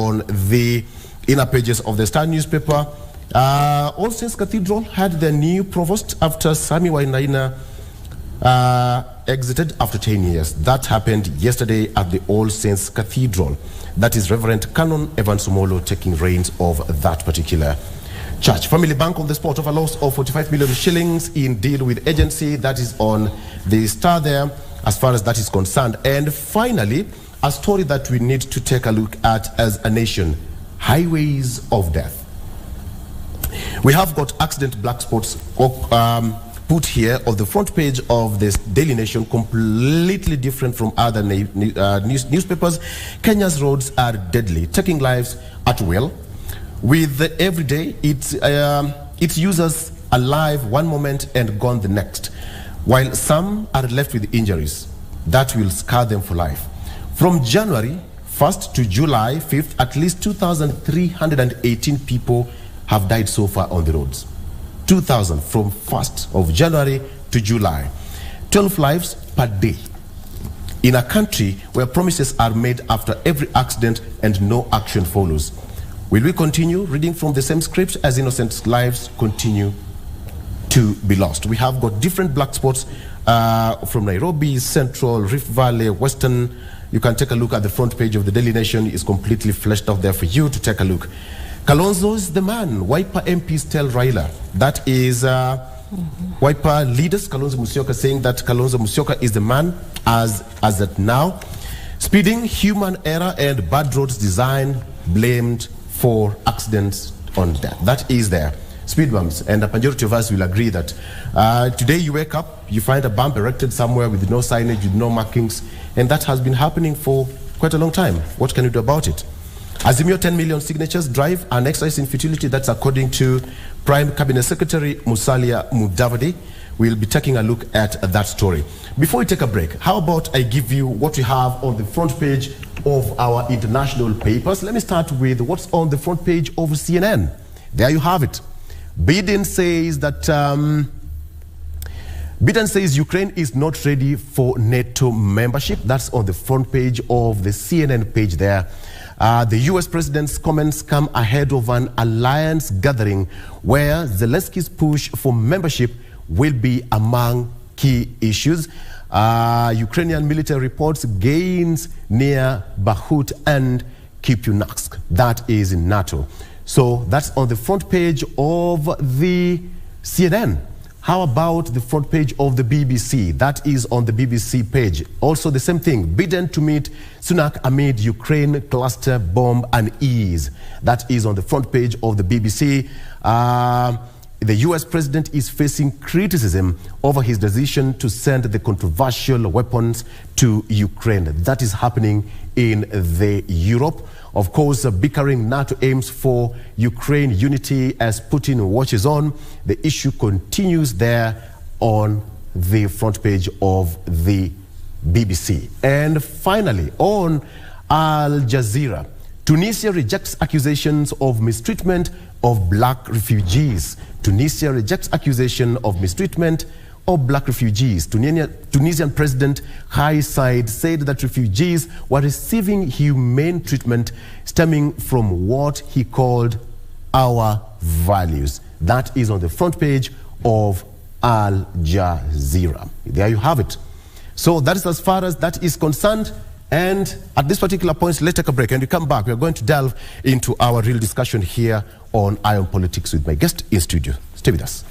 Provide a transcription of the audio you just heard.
on the inner pages of the Star newspaper. All Saints Cathedral had their new provost after Sami Wainaina exited after 10 years. That happened yesterday at the All Saints Cathedral. That is Reverend Canon Evan Sumolo taking reins of that particular church. Family Bank on the spot of a loss of 45 million shillings in deal with agency. That is on the Star there as far as that is concerned. And finally, a story that we need to take a look at as a nation: highways of death. We have got accident black spots put here on the front page of this Daily Nation, completely different from other newspapers. Kenya's roads are deadly, taking lives at will. With every day, it users alive one moment and gone the next, while some are left with injuries that will scar them for life. From January 1st to July 5th, at least 2,318 people have died so far on the roads. 2,000 from 1st of January to July. 12 lives per day. In a country where promises are made after every accident and no action follows. Will we continue reading from the same script as innocent lives continue to be lost? We have got different black spots from Nairobi, Central, Rift Valley, Western. You can take a look at the front page of the Daily Nation. It's completely fleshed out there for you to take a look. Kalonzo is the man. Wiper MPs tell Raila. That is Wiper leaders, Kalonzo Musyoka, saying that Kalonzo Musyoka is the man as at now. Speeding, human error, and bad roads design blamed for accidents on death. That is there. Speed bumps, and a majority of us will agree that today you wake up, you find a bump erected somewhere with no signage, with no markings, and that has been happening for quite a long time. What can you do about it? Azimio 10 million signatures drive an exercise in futility. That's according to Prime Cabinet Secretary Musalia Mudavadi. We'll be taking a look at that story. Before we take a break, how about I give you what we have on the front page of our international papers. Let me start with what's on the front page of CNN. There you have it. Biden says Ukraine is not ready for NATO membership. That's on the front page of the CNN page there. The US president's comments come ahead of an alliance gathering where Zelensky's push for membership will be among key issues. Ukrainian military reports gains near Bakhmut and Kupiansk. That is in NATO. So that's on the front page of the CNN. How about the front page of the BBC? That is on the BBC page. Also the same thing. Biden to meet Sunak amid Ukraine cluster bomb unease. That is on the front page of the BBC. The US president is facing criticism over his decision to send the controversial weapons to Ukraine. That is happening in Europe. Of course, bickering NATO aims for Ukraine unity as Putin watches on. The issue continues there on the front page of the BBC. And finally, on Al Jazeera, Tunisia rejects accusations of mistreatment of black refugees. Tunisia rejects accusation of mistreatment of black refugees. Tunisian President Kais Saied said that refugees were receiving humane treatment stemming from what he called our values. That is on the front page of Al Jazeera. There you have it. So that is as far as that is concerned. And at this particular point, let's take a break. And we come back, we are going to delve into our real discussion here on Ion Politics with my guest in studio. Stay with us.